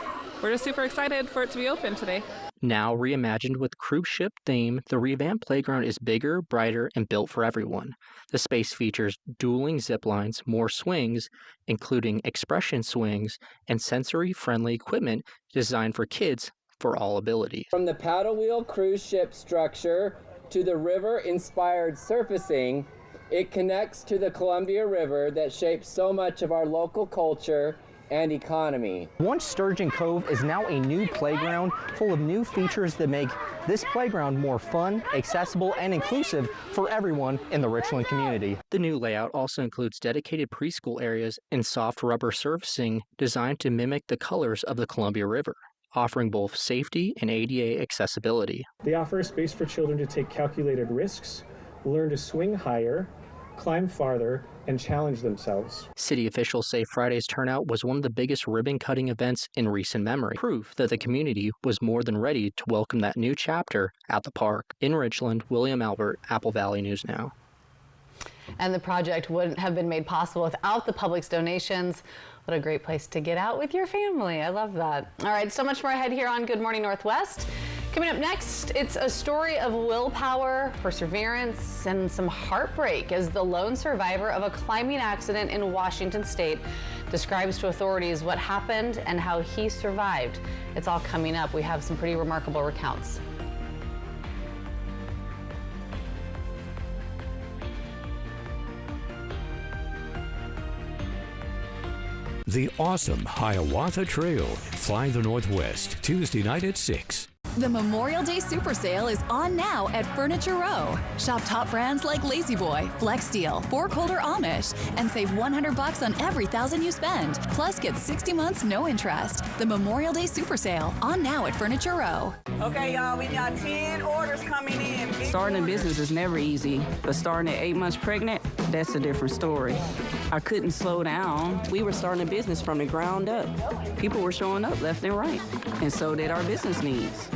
we're just super excited for it to be open today. Now reimagined with cruise ship theme, the revamped playground is bigger, brighter, and built for everyone. The space features dueling zip lines, more swings, including expression swings, and sensory-friendly equipment designed for kids for all abilities. From the paddle wheel cruise ship structure to the river-inspired surfacing, it connects to the Columbia River that shapes so much of our local culture and economy. Once Sturgeon Cove is now a new playground full of new features that make this playground more fun, accessible, and inclusive for everyone in the Richland community. The new layout also includes dedicated preschool areas and soft rubber surfacing designed to mimic the colors of the Columbia River, offering both safety and ADA accessibility. They offer a space for children to take calculated risks, learn to swing higher, climb farther, and challenge themselves. City officials say Friday's turnout was one of the biggest ribbon-cutting events in recent memory, proof that the community was more than ready to welcome that new chapter at the park. In Richland, William Albert, Apple Valley News Now. And the project wouldn't have been made possible without the public's donations. What a great place to get out with your family. I love that. All right, so much more ahead here on Good Morning Northwest. Coming up next, it's a story of willpower, perseverance, and some heartbreak as the lone survivor of a climbing accident in Washington State describes to authorities what happened and how he survived. It's all coming up. We have some pretty remarkable recounts. The awesome Hiawatha Trail. Fly the Northwest, Tuesday night at 6. The Memorial Day Super Sale is on now at Furniture Row. Shop top brands like La-Z-Boy, FlexSteel, Fork Holder Amish, and save $100 on every $1,000 you spend. Plus, get 60 months no interest. The Memorial Day Super Sale on now at Furniture Row. Okay, y'all, we got 10 orders coming in. Starting a business is never easy, but starting at 8 months pregnant, that's a different story. I couldn't slow down. We were starting a business from the ground up. People were showing up left and right, and so did our business needs.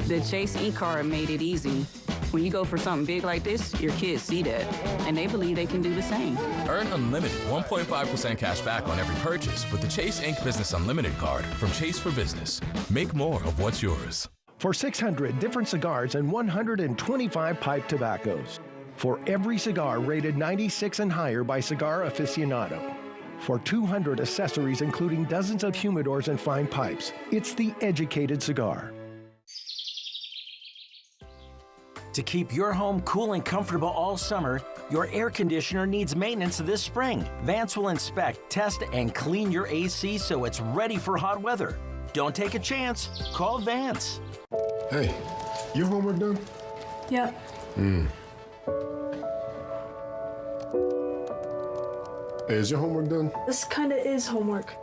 The Chase e-card made it easy. When you go for something big like this, your kids see that, and they believe they can do the same. Earn unlimited 1.5% cash back on every purchase with the Chase Ink Business Unlimited card from Chase for Business. Make more of what's yours. For 600 different cigars and 125 pipe tobaccos. For every cigar rated 96 and higher by Cigar Aficionado. For 200 accessories including dozens of humidors and fine pipes. It's the educated cigar. To keep your home cool and comfortable all summer, your air conditioner needs maintenance this spring. Vance will inspect, test, and clean your AC so it's ready for hot weather. Don't take a chance. Call Vance. Hey, your homework done? Yep. Hey, is your homework done? This kind of is homework.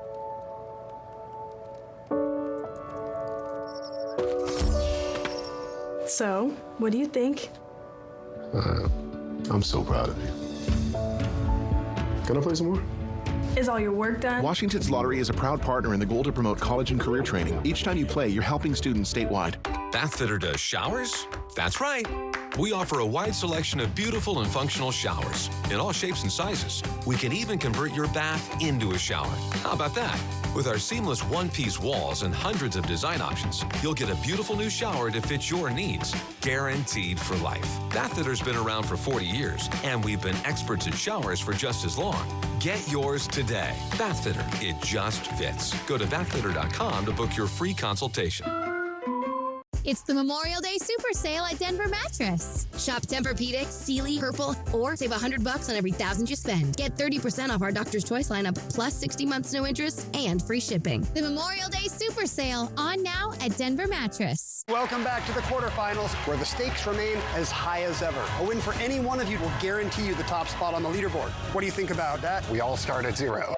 So, what do you think? I'm so proud of you. Can I play some more? Is all your work done? Washington's Lottery is a proud partner in the goal to promote college and career training. Each time you play, you're helping students statewide. Bathfitter does showers? That's right. We offer a wide selection of beautiful and functional showers in all shapes and sizes. We can even convert your bath into a shower. How about that? With our seamless one-piece walls and hundreds of design options, you'll get a beautiful new shower to fit your needs, guaranteed for life. Bathfitter's been around for 40 years, and we've been experts at showers for just as long. Get yours today. Bathfitter, it just fits. Go to bathfitter.com to book your free consultation. It's the Memorial Day Super Sale at Denver Mattress. Shop Tempur-Pedic, Sealy, Purple, or save $100 on every $1,000 you spend. Get 30% off our Doctor's Choice lineup, plus 60 months no interest and free shipping. The Memorial Day Super Sale on now at Denver Mattress. Welcome back to the quarterfinals, where the stakes remain as high as ever. A win for any one of you will guarantee you the top spot on the leaderboard. What do you think about that? We all start at 0.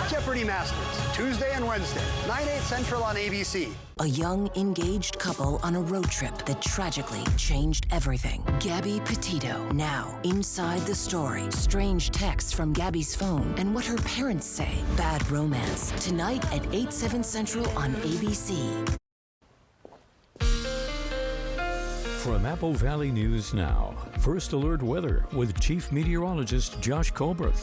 Jeopardy Masters, Tuesday and Wednesday, 9/8 Central on ABC. A young, engaged couple on a road trip that tragically changed everything. Gabby Petito, now inside the story. Strange texts from Gabby's phone and what her parents say. Bad Romance, tonight at 8/7 Central on ABC. From Apple Valley News Now, First Alert Weather with Chief Meteorologist Josh Colbert.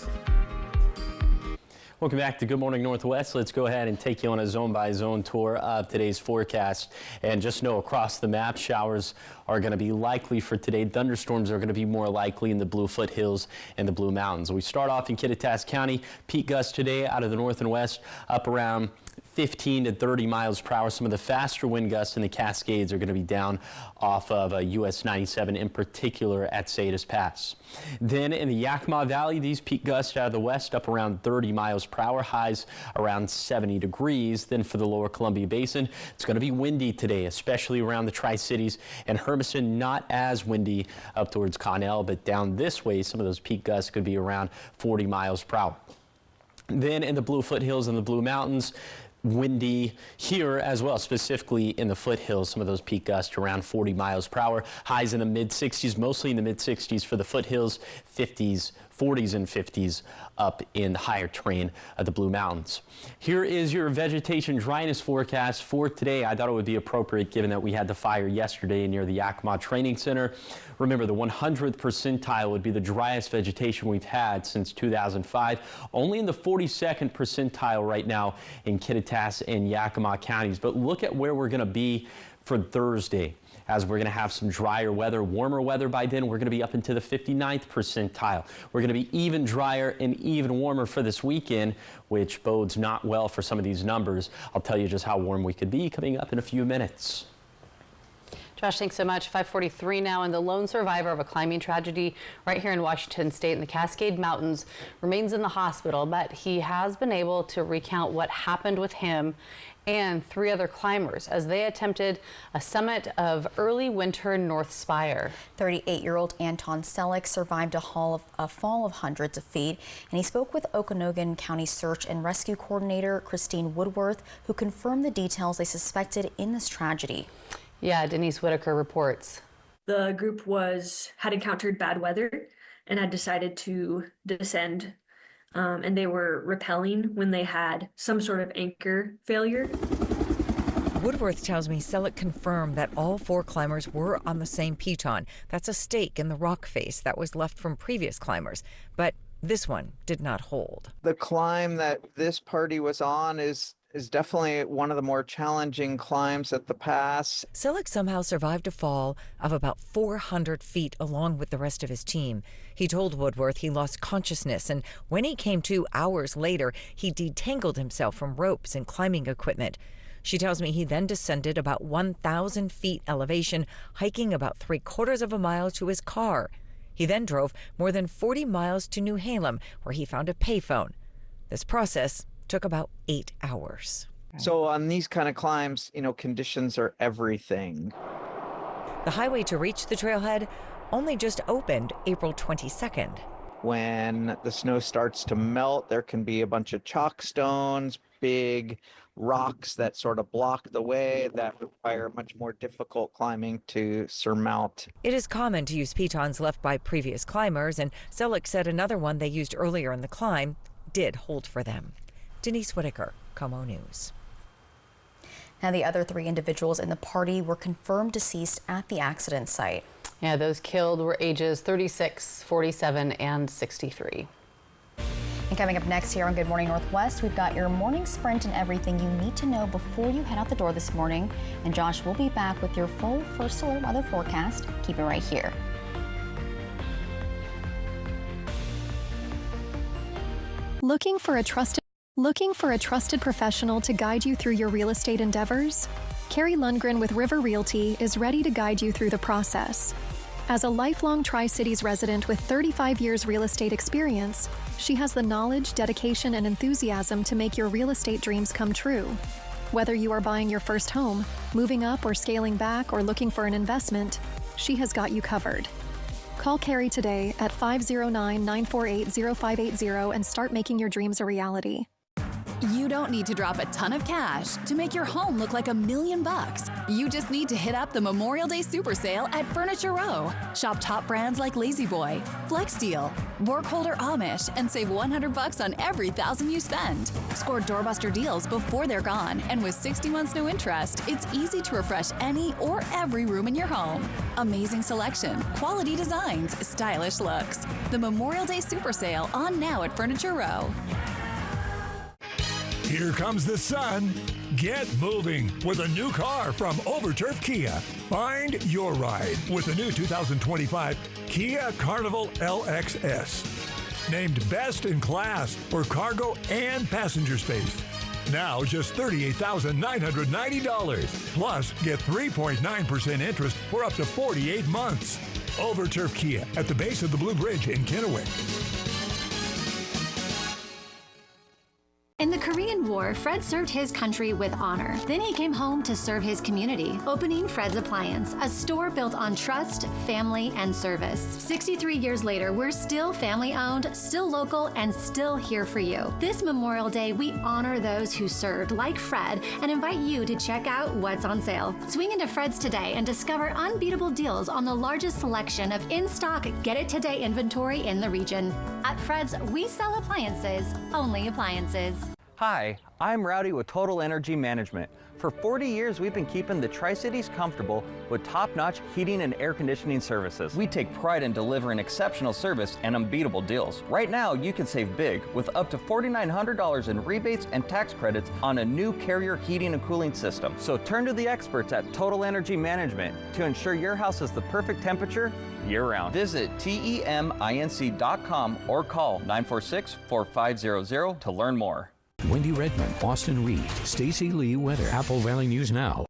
Welcome back to Good Morning Northwest. Let's go ahead and take you on a zone-by-zone tour of today's forecast. And just know across the map, showers are going to be likely for today. Thunderstorms are going to be more likely in the Blue Foothills and the Blue Mountains. We start off in Kittitas County. Peak gusts today out of the north and west up around 15 to 30 miles per hour. Some of the faster wind gusts in the Cascades are going to be down off of US 97, in particular at Salinas Pass. Then in the Yakima Valley, these peak gusts out of the west up around 30 miles per hour, highs around 70 degrees. Then for the lower Columbia Basin, it's going to be windy today, especially around the Tri-Cities and Hermiston. Not as windy up towards Connell, but down this way, some of those peak gusts could be around 40 miles per hour. Then in the Blue Foothills and the Blue Mountains, windy here as well, specifically in the foothills. Some of those peak gusts around 40 miles per hour. Highs in the mid-60s, mostly in the mid-60s for the foothills, 50s, 40s and 50s up in the higher terrain of the Blue Mountains. Here is your vegetation dryness forecast for today. I thought it would be appropriate given that we had the fire yesterday near the Yakima Training Center. Remember, the 100th percentile would be the driest vegetation we've had since 2005. Only in the 42nd percentile right now in Kittitas and Yakima counties. But look at where we're going to be for Thursday, as we're going to have some drier weather, warmer weather by then. We're going to be up into the 59th percentile. We're going to be even drier and even warmer for this weekend, which bodes not well for some of these numbers. I'll tell you just how warm we could be coming up in a few minutes. Josh, thanks so much. 5:43 now, and the lone survivor of a climbing tragedy right here in Washington State in the Cascade Mountains remains in the hospital, but he has been able to recount what happened with him and 3 other climbers as they attempted a summit of early winter North Spire. 38-year-old Anton Selleck survived a fall of hundreds of feet, and he spoke with Okanogan County Search and Rescue Coordinator Christine Woodworth, who confirmed the details they suspected in this tragedy. Yeah, Denise Whitaker reports. The group had encountered bad weather and had decided to descend. And they were rappelling when they had some sort of anchor failure. Woodworth tells me Selleck confirmed that all 4 climbers were on the same piton. That's a stake in the rock face that was left from previous climbers. But this one did not hold. The climb that this party was on is definitely one of the more challenging climbs at the pass. Selleck somehow survived a fall of about 400 feet along with the rest of his team. He told Woodworth he lost consciousness, and when he came to hours later, he detangled himself from ropes and climbing equipment. She tells me he then descended about 1,000 feet elevation, hiking about 3/4 of a mile to his car. He then drove more than 40 miles to New Halem, where he found a payphone. This process took about 8 hours. So on these kind of climbs, conditions are everything. The highway to reach the trailhead only just opened April 22nd. When the snow starts to melt, there can be a bunch of chalk stones, big rocks that sort of block the way that require much more difficult climbing to surmount. It is common to use pitons left by previous climbers, and Selleck said another one they used earlier in the climb did hold for them. Denise Whitaker, KOMO News. Now, the other 3 individuals in the party were confirmed deceased at the accident site. Yeah, those killed were ages 36, 47, and 63. And coming up next here on Good Morning Northwest, we've got your morning sprint and everything you need to know before you head out the door this morning. And Josh will be back with your full First Alert weather forecast. Keep it right here. Looking for a trusted professional to guide you through your real estate endeavors? Carrie Lundgren with River Realty is ready to guide you through the process. As a lifelong Tri-Cities resident with 35 years real estate experience, she has the knowledge, dedication, and enthusiasm to make your real estate dreams come true. Whether you are buying your first home, moving up or scaling back, or looking for an investment, she has got you covered. Call Carrie today at 509-948-0580 and start making your dreams a reality. You don't need to drop a ton of cash to make your home look like $1 million. You just need to hit up the Memorial Day Super Sale at Furniture Row. Shop top brands like La-Z-Boy, FlexSteel, Burkholder Amish, and save $100 on every $1,000 you spend. Score doorbuster deals before they're gone, and with 60 months no interest, it's easy to refresh any or every room in your home. Amazing selection, quality designs, stylish looks. The Memorial Day Super Sale on now at Furniture Row. Here comes the sun. Get moving with a new car from Overturf Kia. Find your ride with the new 2025 Kia Carnival LXS. Named best in class for cargo and passenger space. Now just $38,990. Plus, get 3.9% interest for up to 48 months. Overturf Kia at the base of the Blue Bridge in Kennewick. In the Korean War, Fred served his country with honor. Then he came home to serve his community, opening Fred's Appliance, a store built on trust, family, and service. 63 years later, we're still family-owned, still local, and still here for you. This Memorial Day, we honor those who served, like Fred, and invite you to check out what's on sale. Swing into Fred's today and discover unbeatable deals on the largest selection of in-stock Get It Today inventory in the region. At Fred's, we sell appliances, only appliances. Hi, I'm Rowdy with Total Energy Management. For 40 years, we've been keeping the Tri-Cities comfortable with top-notch heating and air conditioning services. We take pride in delivering exceptional service and unbeatable deals. Right now, you can save big with up to $4,900 in rebates and tax credits on a new Carrier heating and cooling system. So turn to the experts at Total Energy Management to ensure your house has the perfect temperature year-round. Visit TEMINC.com or call 946-4500 to learn more. Wendy Redmond, Austin Reed, Stacy Lee Weather, Apple Valley News Now.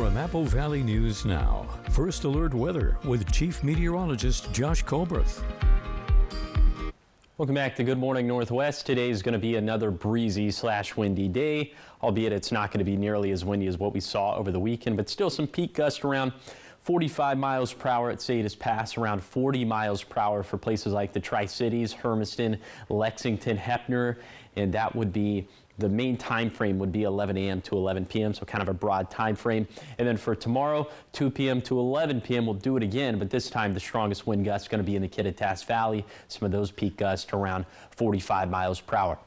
From Apple Valley News Now, First Alert Weather with Chief Meteorologist Josh Colbert. Welcome back to Good Morning Northwest. Today is going to be another breezy/windy day, albeit it's not going to be nearly as windy as what we saw over the weekend, but still some peak gusts around 45 miles per hour at Salinas Pass, around 40 miles per hour for places like the Tri-Cities, Hermiston, Lexington, Heppner, and that would be the main time frame would be 11 a.m. to 11 p.m., so kind of a broad time frame. And then for tomorrow, 2 p.m. to 11 p.m., we'll do it again, but this time the strongest wind gusts going to be in the Kittitas Valley. Some of those peak gusts around 45 miles per hour.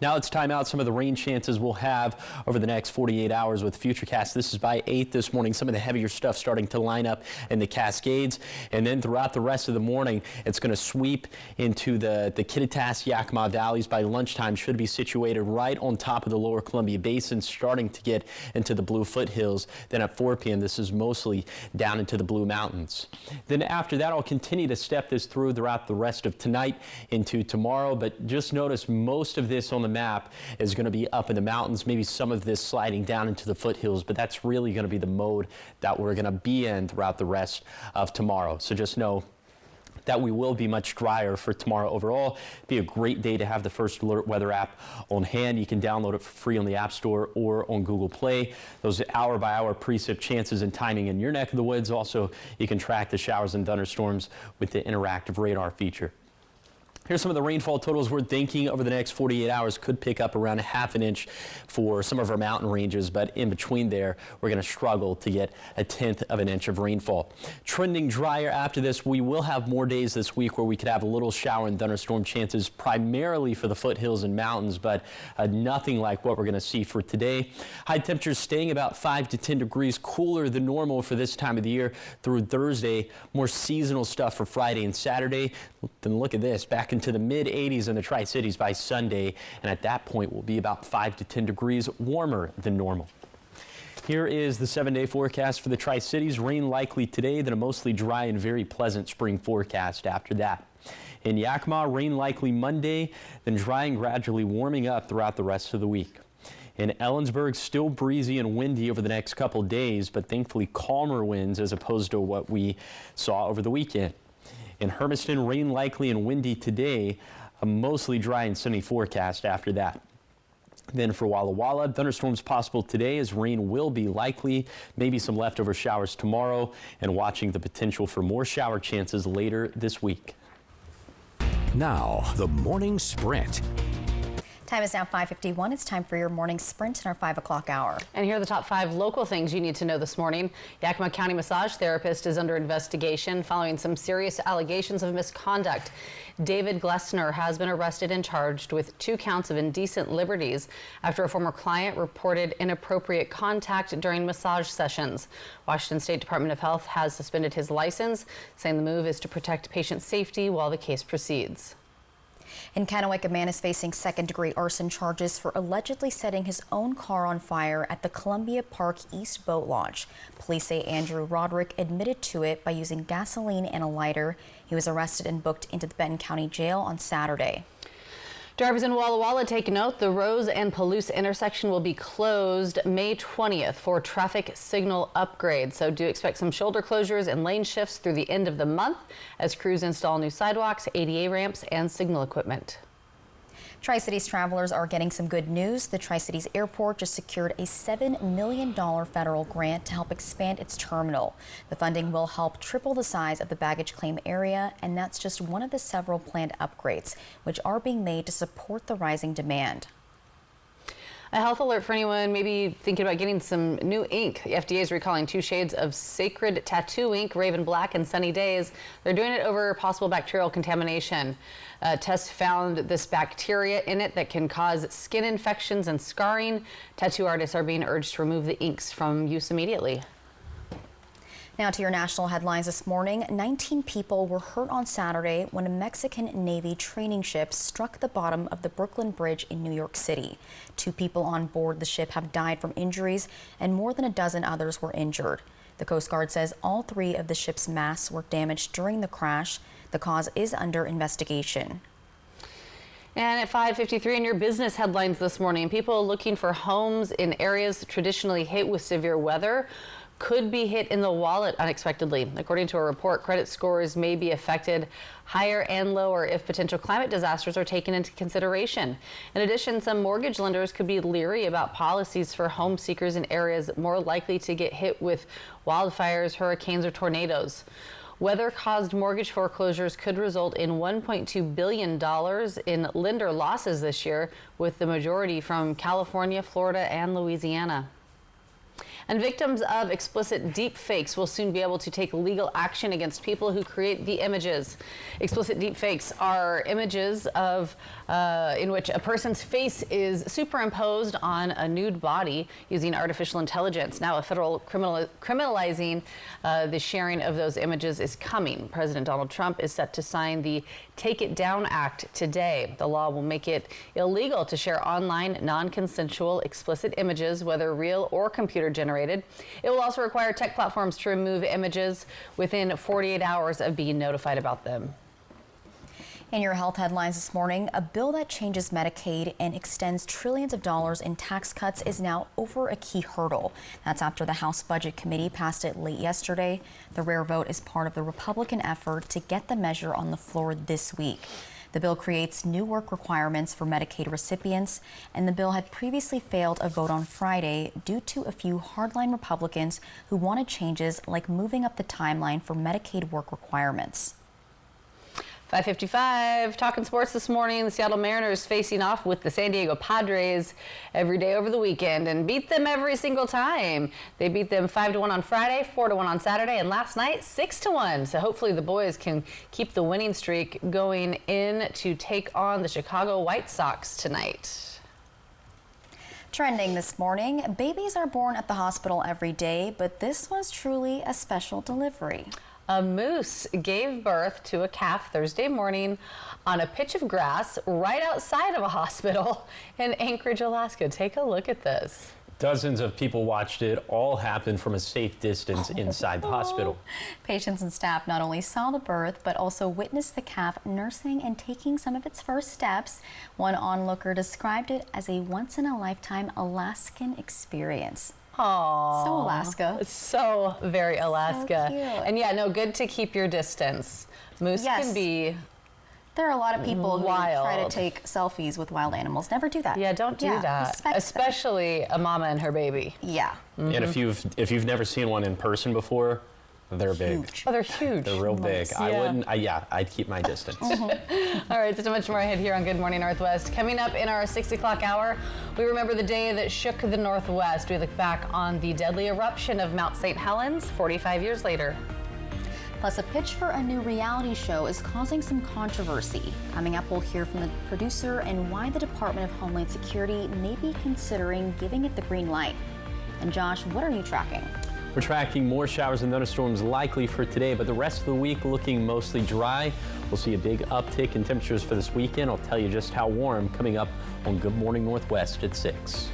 Now let's time out some of the rain chances we'll have over the next 48 hours with Futurecast. This is by 8 this morning. Some of the heavier stuff starting to line up in the Cascades. And then throughout the rest of the morning, it's going to sweep into the Kittitas, Yakima valleys. By lunchtime, should be situated right on top of the lower Columbia Basin, starting to get into the Blue Foothills. Then at 4 p.m., this is mostly down into the Blue Mountains. Then after that, I'll continue to step this through throughout the rest of tonight into tomorrow. But just notice most of this on the map is going to be up in the mountains, maybe some of this sliding down into the foothills, but that's really going to be the mode that we're going to be in throughout the rest of tomorrow. So just know that we will be much drier for tomorrow overall. Be a great day to have the First Alert weather app on hand. You can download it for free on the App Store or on Google Play. Those hour-by-hour precip chances and timing in your neck of the woods. Also, you can track the showers and thunderstorms with the interactive radar feature. Here's some of the rainfall totals we're thinking over the next 48 hours. Could pick up around ½ an inch for some of our mountain ranges, but in between there, we're going to struggle to get 1/10 of an inch of rainfall. Trending drier after this, we will have more days this week where we could have a little shower and thunderstorm chances, primarily for the foothills and mountains, but nothing like what we're going to see for today. High temperatures staying about 5 to 10 degrees cooler than normal for this time of the year through Thursday. More seasonal stuff for Friday and Saturday. Then look at this, back into the mid-80s in the Tri-Cities by Sunday, and at that point will be about 5 to 10 degrees warmer than normal. Here is the 7-day forecast for the Tri-Cities. Rain likely today, then a mostly dry and very pleasant spring forecast after that. In Yakima, rain likely Monday, then dry and gradually warming up throughout the rest of the week. In Ellensburg, still breezy and windy over the next couple days, but thankfully calmer winds as opposed to what we saw over the weekend. In Hermiston, rain likely and windy today, a mostly dry and sunny forecast after that. Then for Walla Walla, thunderstorms possible today as rain will be likely, maybe some leftover showers tomorrow, and watching the potential for more shower chances later this week. Now, the morning sprint. Time is now 5:51. It's time for your morning sprint in our 5 o'clock hour. And here are the top 5 local things you need to know this morning. Yakima County massage therapist is under investigation following some serious allegations of misconduct. David Glessner has been arrested and charged with 2 counts of indecent liberties after a former client reported inappropriate contact during massage sessions. Washington State Department of Health has suspended his license, saying the move is to protect patient safety while the case proceeds. In Kennewick, a man is facing second-degree arson charges for allegedly setting his own car on fire at the Columbia Park East Boat Launch. Police say Andrew Roderick admitted to it by using gasoline and a lighter. He was arrested and booked into the Benton County Jail on Saturday. Drivers in Walla Walla, take note. The Rose and Palouse intersection will be closed May 20th for traffic signal upgrades. So do expect some shoulder closures and lane shifts through the end of the month as crews install new sidewalks, ADA ramps, and signal equipment. Tri-Cities travelers are getting some good news. The Tri-Cities Airport just secured a $7 million federal grant to help expand its terminal. The funding will help triple the size of the baggage claim area, and that's just one of the several planned upgrades, which are being made to support the rising demand. A health alert for anyone maybe thinking about getting some new ink. The FDA is recalling 2 shades of Sacred Tattoo ink, Raven Black and Sunny Days. They're doing it over possible bacterial contamination. Tests found this bacteria in it that can cause skin infections and scarring. Tattoo artists are being urged to remove the inks from use immediately. Now to your national headlines this morning. 19 people were hurt on Saturday when a Mexican Navy training ship struck the bottom of the Brooklyn Bridge in New York City. 2 people on board the ship have died from injuries, and more than a dozen others were injured. The Coast Guard says all 3 of the ship's masts were damaged during the crash. The cause is under investigation. And at 5:53 in your business headlines this morning, people looking for homes in areas traditionally hit with severe weather could be hit in the wallet unexpectedly. According to a report, credit scores may be affected higher and lower if potential climate disasters are taken into consideration. In addition, some mortgage lenders could be leery about policies for home seekers in areas more likely to get hit with wildfires, hurricanes, or tornadoes. Weather-caused mortgage foreclosures could result in $1.2 billion in lender losses this year, with the majority from California, Florida, and Louisiana. And victims of explicit deep fakes will soon be able to take legal action against people who create the images. Explicit deep fakes are images of in which a person's face is superimposed on a nude body using artificial intelligence. Now, a federal criminalizing the sharing of those images is coming. President Donald Trump is set to sign the Take It Down Act today. The law will make it illegal to share online non-consensual explicit images, whether real or computer generated. It will also require tech platforms to remove images within 48 hours of being notified about them. In your health headlines this morning, a bill that changes Medicaid and extends trillions of dollars in tax cuts is now over a key hurdle. That's after the House Budget Committee passed it late yesterday. The rare vote is part of the Republican effort to get the measure on the floor this week. The bill creates new work requirements for Medicaid recipients, and the bill had previously failed a vote on Friday due to a few hardline Republicans who wanted changes like moving up the timeline for Medicaid work requirements. 5:55, talking sports this morning. The Seattle Mariners facing off with the San Diego Padres every day over the weekend and beat them every single time. They beat them 5-1 on Friday, 4-1 on Saturday, and last night 6-1. So hopefully the boys can keep the winning streak going in to take on the Chicago White Sox tonight. Trending this morning, babies are born at the hospital every day, but this was truly a special delivery. A moose gave birth to a calf Thursday morning on a pitch of grass right outside of a hospital in Anchorage, Alaska. Take a look at this. Dozens of people watched it all happen from a safe distance inside the hospital. Patients and staff not only saw the birth, but also witnessed the calf nursing and taking some of its first steps. One onlooker described it as a once-in-a-lifetime Alaskan experience. Aww. So Alaska. So very Alaska. So cute. And yeah, no, good to keep your distance. Moose can be There are a lot of people who wild. try to take selfies with wild animals. Never do that. Yeah, don't do that. Especially a mama and her baby. Yeah. And if you've never seen one in person before, they're big. Oh, they're huge. They're real big. Yeah. I'd keep my distance. All right, so much more ahead here on Good Morning Northwest. Coming up in our 6 o'clock hour, we remember the day that shook the Northwest. We look back on the deadly eruption of Mount St. Helens 45 years later. Plus, a pitch for a new reality show is causing some controversy. Coming up, we'll hear from the producer and why the Department of Homeland Security may be considering giving it the green light. And Josh, what are you tracking? We're tracking more showers and thunderstorms likely for today, but the rest of the week looking mostly dry. We'll see a big uptick in temperatures for this weekend. I'll tell you just how warm coming up on Good Morning Northwest at 6.